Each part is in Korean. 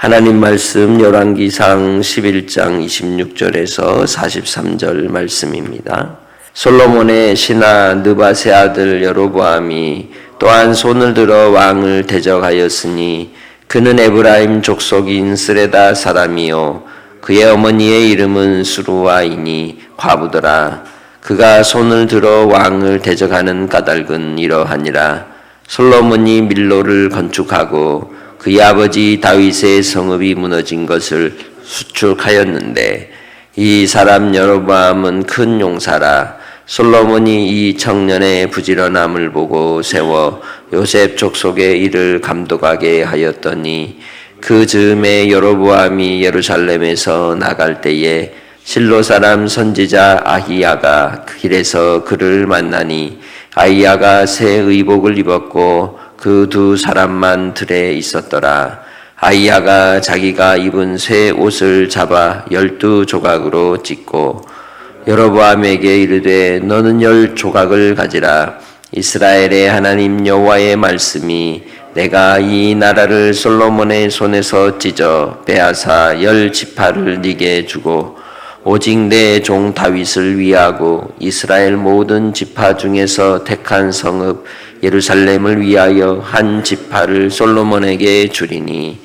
하나님 말씀 열왕기상 11장 26절에서 43절 말씀입니다. 솔로몬의 신하 느밧의 아들 여로보암이 또한 손을 들어 왕을 대적하였으니 그는 에브라임 족속인 스레다 사람이요 그의 어머니의 이름은 수루아이니 과부더라. 그가 손을 들어 왕을 대적하는 까닭은 이러하니라. 솔로몬이 밀로를 건축하고 그의 아버지 다윗의 성읍이 무너진 것을 수축하였는데 이 사람 여로보암은 큰 용사라. 솔로몬이 이 청년의 부지런함을 보고 세워 요셉 족속의 일을 감독하게 하였더니 그 즈음에 여로보암이 예루살렘에서 나갈 때에 실로 사람 선지자 아히야가 길에서 그를 만나니 아히야가 새 의복을 입었고 그 두 사람만 들에 있었더라. 아히야가 자기가 입은 새 옷을 잡아 12조각으로 찢고 여로보암에게 이르되 너는 10조각을 가지라. 이스라엘의 하나님 여호와의 말씀이 내가 이 나라를 솔로몬의 손에서 찢어 빼앗아 10지파를 네게 주고 오직 내 종 다윗을 위하고 이스라엘 모든 지파 중에서 택한 성읍 예루살렘을 위하여 한 지파를 솔로몬에게 주리니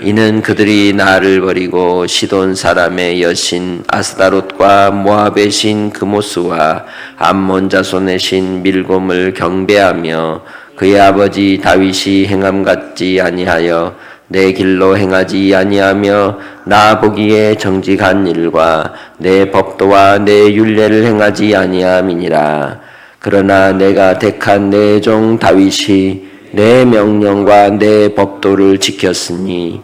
이는 그들이 나를 버리고 시돈 사람의 여신 아스다롯과 모압의 신 그모스와 암몬 자손의 신 밀곰을 경배하며 그의 아버지 다윗이 행함 같지 아니하여 내 길로 행하지 아니하며 나 보기에 정직한 일과 내 법도와 내 율례를 행하지 아니함이니라. 그러나 내가 택한 내 종 다윗이 내 명령과 내 법도를 지켰으니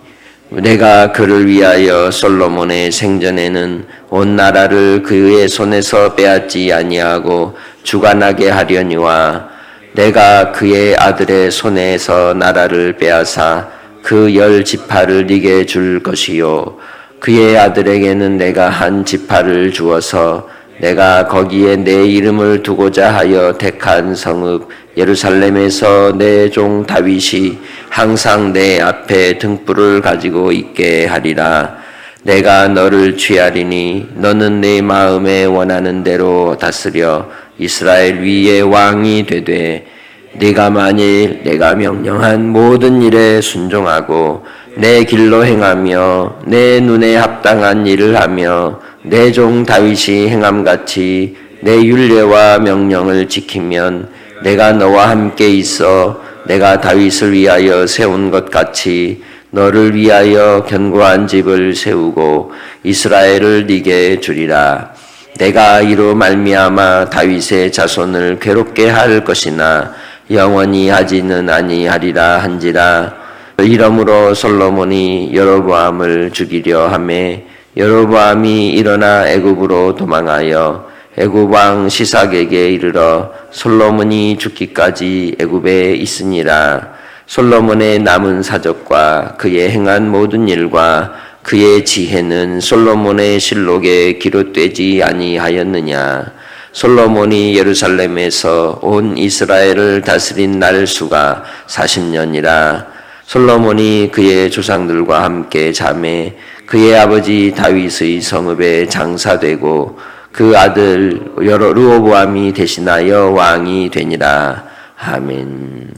내가 그를 위하여 솔로몬의 생전에는 온 나라를 그의 손에서 빼앗지 아니하고 주관하게 하려니와 내가 그의 아들의 손에서 나라를 빼앗아 그 10지파를 네게 줄 것이요 그의 아들에게는 내가 한 지파를 주어서 내가 거기에 내 이름을 두고자 하여 택한 성읍 예루살렘에서 내 종 다윗이 항상 내 앞에 등불을 가지고 있게 하리라. 내가 너를 취하리니 너는 내 마음에 원하는 대로 다스려 이스라엘 위에 왕이 되되 네가 만일 내가 명령한 모든 일에 순종하고 내 길로 행하며 내 눈에 합당한 일을 하며 내 종 다윗이 행함같이 내 율례와 명령을 지키면 내가 너와 함께 있어 내가 다윗을 위하여 세운 것 같이 너를 위하여 견고한 집을 세우고 이스라엘을 네게 주리라. 내가 이로 말미암아 다윗의 자손을 괴롭게 할 것이나 영원히 하지는 아니하리라 한지라. 이러므로 솔로몬이 여로보암을 죽이려 하매 여로보암이 일어나 애굽으로 도망하여 애굽 왕 시삭에게 이르러 솔로몬이 죽기까지 애굽에 있으니라. 솔로몬의 남은 사적과 그의 행한 모든 일과 그의 지혜는 솔로몬의 실록에 기록되지 아니하였느냐. 솔로몬이 예루살렘에서 온 이스라엘을 다스린 날 수가 40년이라. 솔로몬이 그의 조상들과 함께 잠에 그의 아버지 다윗의 성읍에 장사되고 그 아들 르호보암이 대신하여 왕이 되니라. 아멘.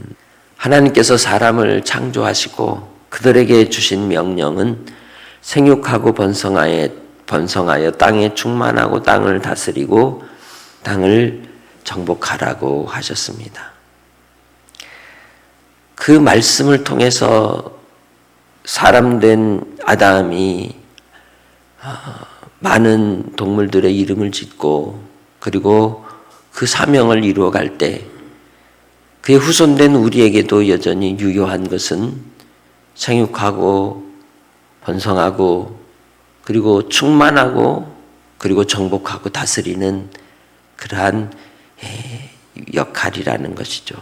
하나님께서 사람을 창조하시고 그들에게 주신 명령은 생육하고 번성하여 땅에 충만하고 땅을 다스리고 땅을 정복하라고 하셨습니다. 그 말씀을 통해서 사람된 아담이 많은 동물들의 이름을 짓고 그리고 그 사명을 이루어갈 때 그의 후손된 우리에게도 여전히 유효한 것은 생육하고 번성하고 그리고 충만하고 그리고 정복하고 다스리는 그러한 역할이라는 것이죠.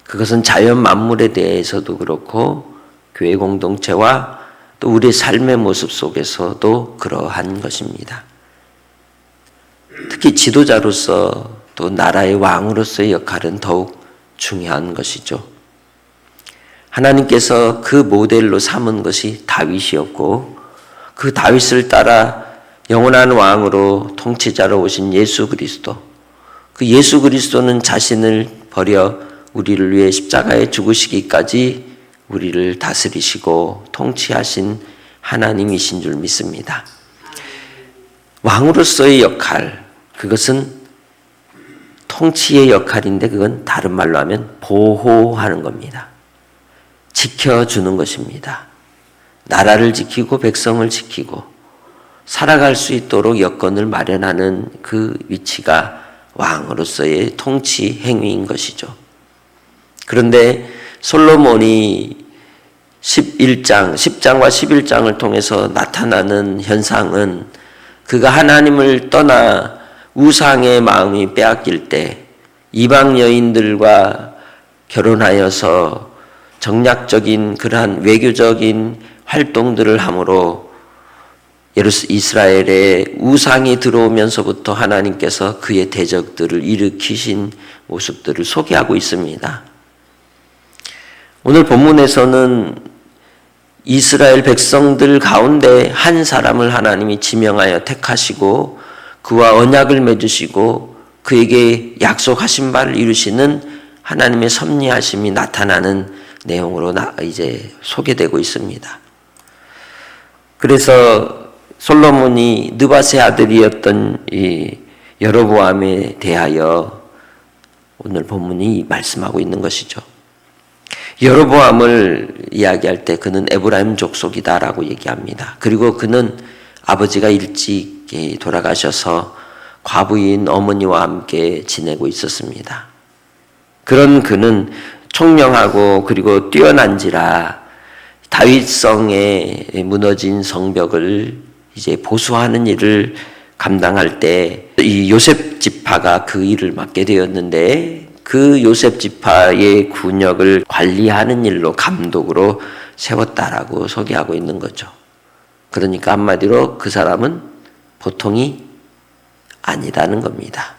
그것은 자연 만물에 대해서도 그렇고 교회 공동체와 또 우리의 삶의 모습 속에서도 그러한 것입니다. 특히 지도자로서 또 나라의 왕으로서의 역할은 더욱 중요한 것이죠. 하나님께서 그 모델로 삼은 것이 다윗이었고, 그 다윗을 따라 영원한 왕으로 통치자로 오신 예수 그리스도, 그 예수 그리스도는 자신을 버려 우리를 위해 십자가에 죽으시기까지 우리를 다스리시고 통치하신 하나님이신 줄 믿습니다. 왕으로서의 역할, 그것은 통치의 역할인데 그건 다른 말로 하면 보호하는 겁니다. 지켜주는 것입니다. 나라를 지키고 백성을 지키고 살아갈 수 있도록 여건을 마련하는 그 위치가 왕으로서의 통치 행위인 것이죠. 그런데 솔로몬이 10장과 11장을 통해서 나타나는 현상은 그가 하나님을 떠나 우상의 마음이 빼앗길 때 이방 여인들과 결혼하여서 정략적인 그러한 외교적인 활동들을 함으로 이스라엘에 우상이 들어오면서부터 하나님께서 그의 대적들을 일으키신 모습들을 소개하고 있습니다. 오늘 본문에서는 이스라엘 백성들 가운데 한 사람을 하나님이 지명하여 택하시고 그와 언약을 맺으시고 그에게 약속하신 바를 이루시는 하나님의 섭리하심이 나타나는 내용으로 이제 소개되고 있습니다. 그래서 솔로몬이 느밧의 아들이었던 이 여로보암에 대하여 오늘 본문이 말씀하고 있는 것이죠. 여로보암을 이야기할 때 그는 에브라임 족속이다라고 얘기합니다. 그리고 그는 아버지가 일찍 돌아가셔서 과부인 어머니와 함께 지내고 있었습니다. 그런 그는 총명하고 그리고 뛰어난지라 다윗성에 무너진 성벽을 이제 보수하는 일을 감당할 때 이 요셉 지파가 그 일을 맡게 되었는데 그 요셉 지파의 군역을 관리하는 일로 감독으로 세웠다라고 소개하고 있는 거죠. 그러니까 한마디로 그 사람은 보통이 아니다는 겁니다.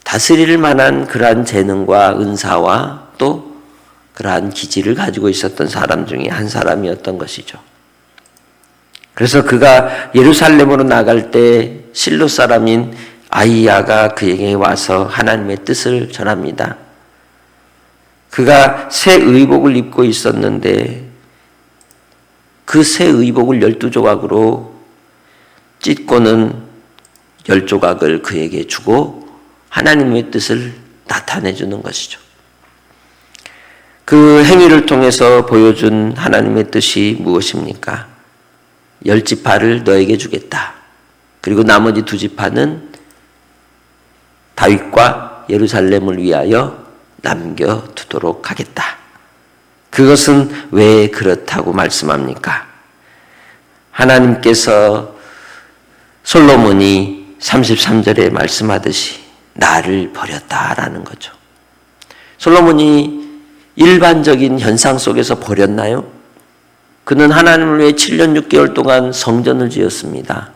다스릴 만한 그러한 재능과 은사와 또 그러한 기질을 가지고 있었던 사람 중에 한 사람이었던 것이죠. 그래서 그가 예루살렘으로 나갈 때 실로 사람인 아히야가 그에게 와서 하나님의 뜻을 전합니다. 그가 새 의복을 입고 있었는데 그 새 의복을 12조각으로 찢고는 10조각을 그에게 주고 하나님의 뜻을 나타내 주는 것이죠. 그 행위를 통해서 보여준 하나님의 뜻이 무엇입니까? 10지파를 너에게 주겠다. 그리고 나머지 2지파는 다윗과 예루살렘을 위하여 남겨두도록 하겠다. 그것은 왜 그렇다고 말씀합니까? 하나님께서 솔로몬이 33절에 말씀하듯이 나를 버렸다라는 거죠. 솔로몬이 일반적인 현상 속에서 버렸나요? 그는 하나님을 위해 7년 6개월 동안 성전을 지었습니다.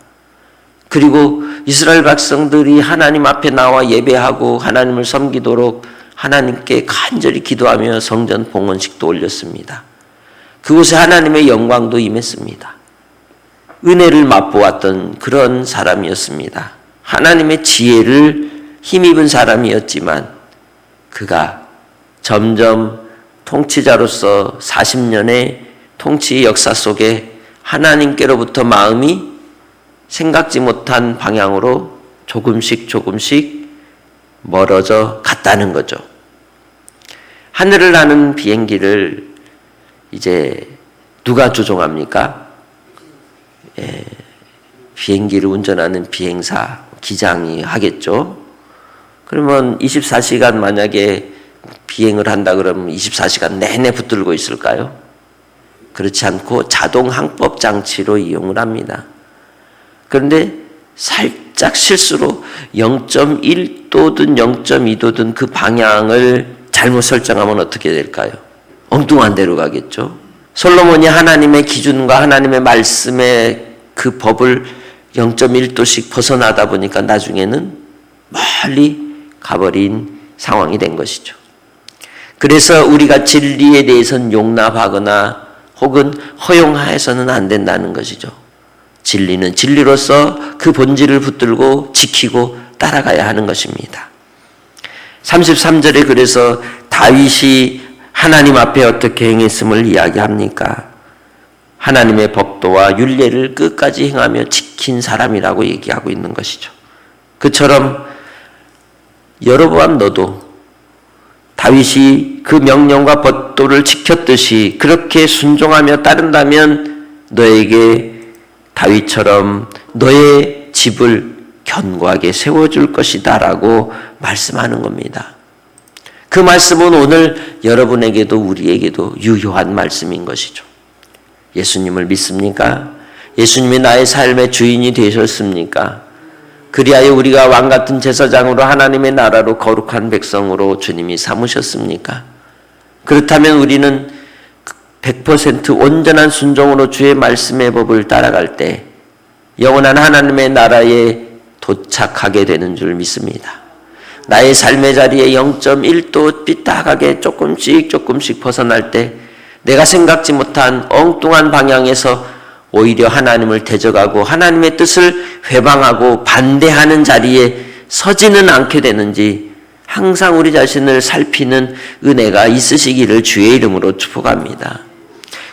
그리고 이스라엘 백성들이 하나님 앞에 나와 예배하고 하나님을 섬기도록 하나님께 간절히 기도하며 성전 봉헌식도 올렸습니다. 그곳에 하나님의 영광도 임했습니다. 은혜를 맛보았던 그런 사람이었습니다. 하나님의 지혜를 힘입은 사람이었지만 그가 점점 통치자로서 40년의 통치 역사 속에 하나님께로부터 마음이 생각지 못한 방향으로 조금씩 멀어져 갔다는 거죠. 하늘을 나는 비행기를 이제 누가 조종합니까? 비행기를 운전하는 비행사, 기장이 하겠죠. 그러면 24시간 만약에 비행을 한다 그러면 24시간 내내 붙들고 있을까요? 그렇지 않고 자동 항법 장치로 이용을 합니다. 그런데 살짝 실수로 0.1도든 0.2도든 그 방향을 잘못 설정하면 어떻게 될까요? 엉뚱한 데로 가겠죠. 솔로몬이 하나님의 기준과 하나님의 말씀의 그 법을 0.1도씩 벗어나다 보니까 나중에는 멀리 가버린 상황이 된 것이죠. 그래서 우리가 진리에 대해서는 용납하거나 혹은 허용해서는 안 된다는 것이죠. 진리는 진리로서 그 본질을 붙들고 지키고 따라가야 하는 것입니다. 33절에 그래서 다윗이 하나님 앞에 어떻게 행했음을 이야기합니까? 하나님의 법도와 율례를 끝까지 행하며 지킨 사람이라고 얘기하고 있는 것이죠. 그처럼 여로보암 너도 다윗이 그 명령과 법도를 지켰듯이 그렇게 순종하며 따른다면 너에게 다윗처럼 너의 집을 견고하게 세워줄 것이다 라고 말씀하는 겁니다. 그 말씀은 오늘 여러분에게도 우리에게도 유효한 말씀인 것이죠. 예수님을 믿습니까? 예수님이 나의 삶의 주인이 되셨습니까? 그리하여 우리가 왕같은 제사장으로 하나님의 나라로 거룩한 백성으로 주님이 삼으셨습니까? 그렇다면 우리는 100% 온전한 순종으로 주의 말씀의 법을 따라갈 때 영원한 하나님의 나라에 도착하게 되는 줄 믿습니다. 나의 삶의 자리에 0.1도 삐딱하게 조금씩 벗어날 때 내가 생각지 못한 엉뚱한 방향에서 오히려 하나님을 대적하고 하나님의 뜻을 회방하고 반대하는 자리에 서지는 않게 되는지 항상 우리 자신을 살피는 은혜가 있으시기를 주의 이름으로 축복합니다.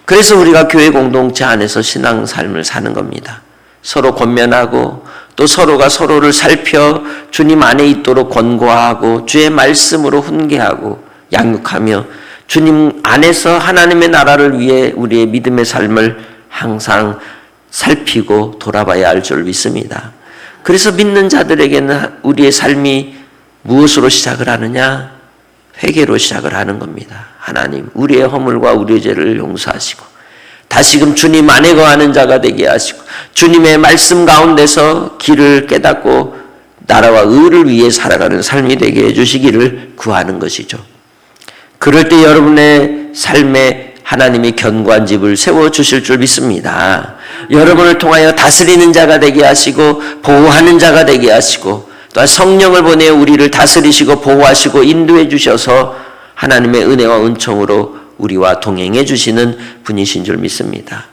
그래서 우리가 교회 공동체 안에서 신앙 삶을 사는 겁니다. 서로 권면하고 또 서로가 서로를 살펴 주님 안에 있도록 권고하고 주의 말씀으로 훈계하고 양육하며 주님 안에서 하나님의 나라를 위해 우리의 믿음의 삶을 항상 살피고 돌아봐야 할 줄 믿습니다. 그래서 믿는 자들에게는 우리의 삶이 무엇으로 시작을 하느냐? 회개로 시작을 하는 겁니다. 하나님, 우리의 허물과 우리의 죄를 용서하시고 다시금 주님 안에 거하는 자가 되게 하시고 주님의 말씀 가운데서 길을 깨닫고 나라와 의를 위해 살아가는 삶이 되게 해주시기를 구하는 것이죠. 그럴 때 여러분의 삶에 하나님이 견고한 집을 세워주실 줄 믿습니다. 여러분을 통하여 다스리는 자가 되게 하시고 보호하는 자가 되게 하시고 또한 성령을 보내 우리를 다스리시고 보호하시고 인도해 주셔서 하나님의 은혜와 은총으로 우리와 동행해 주시는 분이신 줄 믿습니다.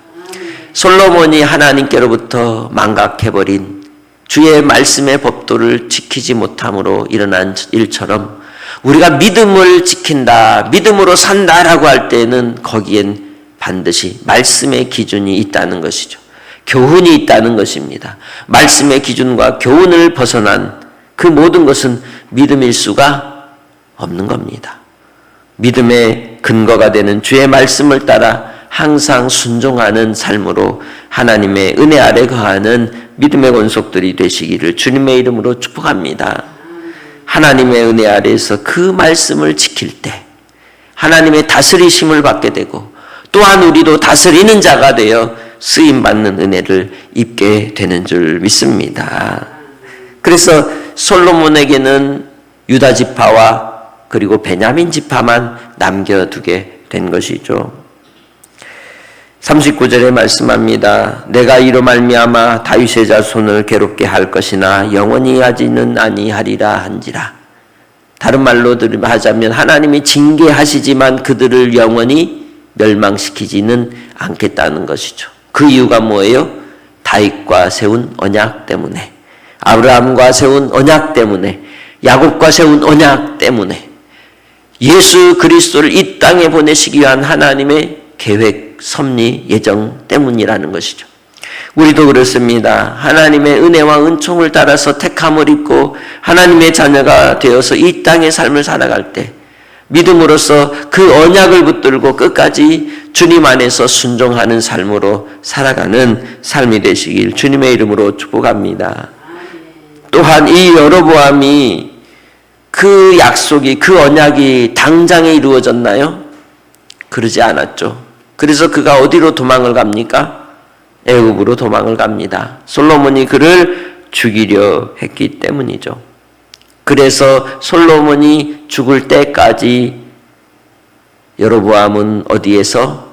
솔로몬이 하나님께로부터 망각해버린 주의 말씀의 법도를 지키지 못함으로 일어난 일처럼 우리가 믿음을 지킨다, 믿음으로 산다라고 할 때는 거기엔 반드시 말씀의 기준이 있다는 것이죠. 교훈이 있다는 것입니다. 말씀의 기준과 교훈을 벗어난 그 모든 것은 믿음일 수가 없는 겁니다. 믿음의 근거가 되는 주의 말씀을 따라 항상 순종하는 삶으로 하나님의 은혜 아래 거하는 믿음의 권속들이 되시기를 주님의 이름으로 축복합니다. 하나님의 은혜 아래에서 그 말씀을 지킬 때 하나님의 다스리심을 받게 되고 또한 우리도 다스리는 자가 되어 쓰임받는 은혜를 입게 되는 줄 믿습니다. 그래서 솔로몬에게는 유다 지파와 그리고 베냐민 지파만 남겨두게 된 것이죠. 39절에 말씀합니다. 내가 이로 말미암아 다윗의 자손을 괴롭게 할 것이나 영원히 하지는 아니하리라 한지라. 다른 말로 하자면 하나님이 징계하시지만 그들을 영원히 멸망시키지는 않겠다는 것이죠. 그 이유가 뭐예요? 다윗과 세운 언약 때문에, 아브라함과 세운 언약 때문에, 야곱과 세운 언약 때문에, 예수 그리스도를 이 땅에 보내시기 위한 하나님의 계획, 섭리, 예정 때문이라는 것이죠. 우리도 그렇습니다. 하나님의 은혜와 은총을 따라서 택함을 입고 하나님의 자녀가 되어서 이 땅의 삶을 살아갈 때 믿음으로써 그 언약을 붙들고 끝까지 주님 안에서 순종하는 삶으로 살아가는 삶이 되시길 주님의 이름으로 축복합니다. 또한 이 여로보암이 그 약속이, 그 언약이 당장에 이루어졌나요? 그러지 않았죠. 그래서 그가 어디로 도망을 갑니까? 애굽으로 도망을 갑니다. 솔로몬이 그를 죽이려 했기 때문이죠. 그래서 솔로몬이 죽을 때까지 여로보암은 어디에서?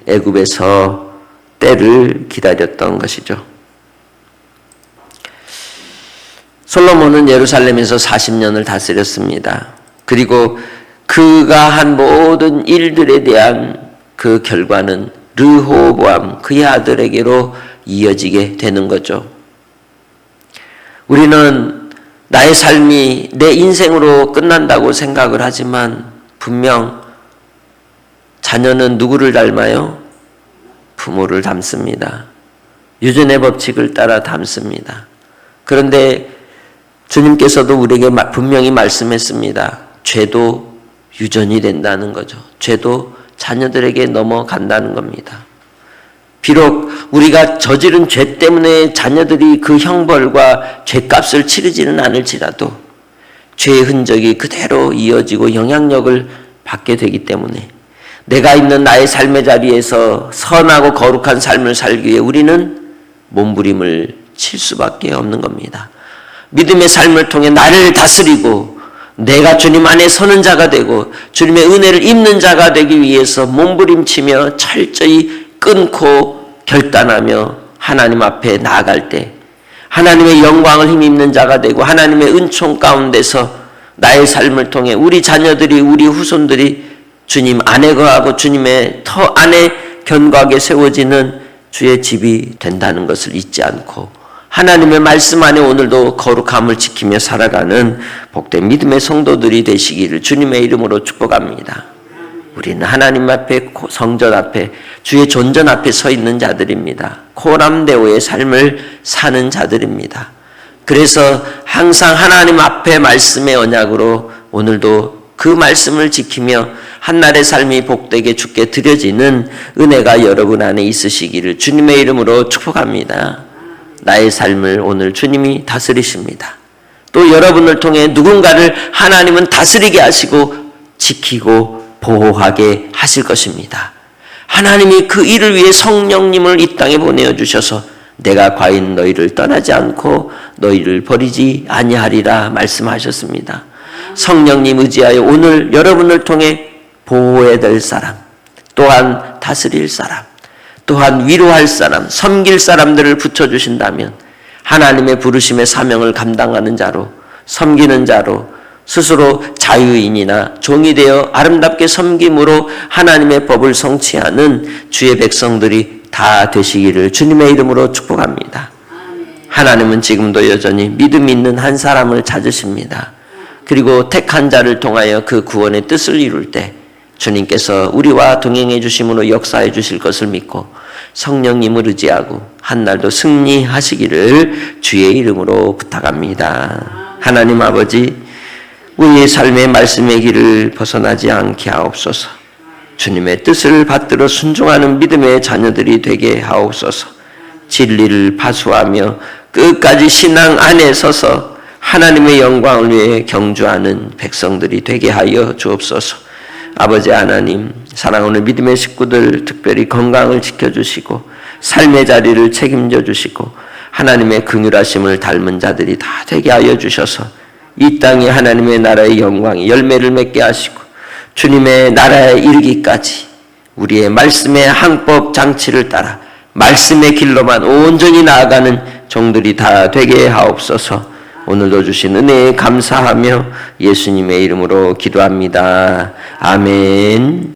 애굽에서 때를 기다렸던 것이죠. 솔로몬은 예루살렘에서 40년을 다스렸습니다. 그리고 그가 한 모든 일들에 대한 그 결과는 르호보암 그의 아들에게로 이어지게 되는 거죠. 우리는 나의 삶이 내 인생으로 끝난다고 생각을 하지만 분명 자녀는 누구를 닮아요? 부모를 닮습니다. 유전의 법칙을 따라 닮습니다. 그런데 주님께서도 우리에게 분명히 말씀했습니다. 죄도 유전이 된다는 거죠. 죄도 자녀들에게 넘어간다는 겁니다. 비록 우리가 저지른 죄 때문에 자녀들이 그 형벌과 죄값을 치르지는 않을지라도 죄의 흔적이 그대로 이어지고 영향력을 받게 되기 때문에 내가 있는 나의 삶의 자리에서 선하고 거룩한 삶을 살기 위해 우리는 몸부림을 칠 수밖에 없는 겁니다. 믿음의 삶을 통해 나를 다스리고 내가 주님 안에 서는 자가 되고 주님의 은혜를 입는 자가 되기 위해서 몸부림치며 철저히 끊고 결단하며 하나님 앞에 나아갈 때 하나님의 영광을 힘입는 자가 되고 하나님의 은총 가운데서 나의 삶을 통해 우리 자녀들이 우리 후손들이 주님 안에 거하고 주님의 터 안에 견고하게 세워지는 주의 집이 된다는 것을 잊지 않고 하나님의 말씀 안에 오늘도 거룩함을 지키며 살아가는 복된 믿음의 성도들이 되시기를 주님의 이름으로 축복합니다. 우리는 하나님 앞에 성전 앞에 주의 존전 앞에 서 있는 자들입니다. 코람데오의 삶을 사는 자들입니다. 그래서 항상 하나님 앞에 말씀의 언약으로 오늘도 그 말씀을 지키며 한날의 삶이 복되게 주께 드려지는 은혜가 여러분 안에 있으시기를 주님의 이름으로 축복합니다. 나의 삶을 오늘 주님이 다스리십니다. 또 여러분을 통해 누군가를 하나님은 다스리게 하시고 지키고 보호하게 하실 것입니다. 하나님이 그 일을 위해 성령님을 이 땅에 보내주셔서 내가 과연 너희를 떠나지 않고 너희를 버리지 아니하리라 말씀하셨습니다. 성령님 의지하여 오늘 여러분을 통해 보호해야 될 사람, 또한 다스릴 사람, 또한 위로할 사람, 섬길 사람들을 붙여주신다면 하나님의 부르심의 사명을 감당하는 자로, 섬기는 자로 스스로 자유인이나 종이 되어 아름답게 섬김으로 하나님의 법을 성취하는 주의 백성들이 다 되시기를 주님의 이름으로 축복합니다. 하나님은 지금도 여전히 믿음 있는 한 사람을 찾으십니다. 그리고 택한 자를 통하여 그 구원의 뜻을 이룰 때 주님께서 우리와 동행해 주심으로 역사해 주실 것을 믿고 성령님을 의지하고 한날도 승리하시기를 주의 이름으로 부탁합니다. 하나님 아버지, 우리의 삶의 말씀의 길을 벗어나지 않게 하옵소서. 주님의 뜻을 받들어 순종하는 믿음의 자녀들이 되게 하옵소서. 진리를 파수하며 끝까지 신앙 안에 서서 하나님의 영광을 위해 경주하는 백성들이 되게 하여 주옵소서. 아버지 하나님, 사랑하는 믿음의 식구들 특별히 건강을 지켜주시고 삶의 자리를 책임져 주시고 하나님의 긍휼하심을 닮은 자들이 다 되게 하여 주셔서 이 땅에 하나님의 나라의 영광이 열매를 맺게 하시고 주님의 나라에 이르기까지 우리의 말씀의 항법 장치를 따라 말씀의 길로만 온전히 나아가는 종들이 다 되게 하옵소서. 오늘도 주신 은혜에 감사하며 예수님의 이름으로 기도합니다. 아멘.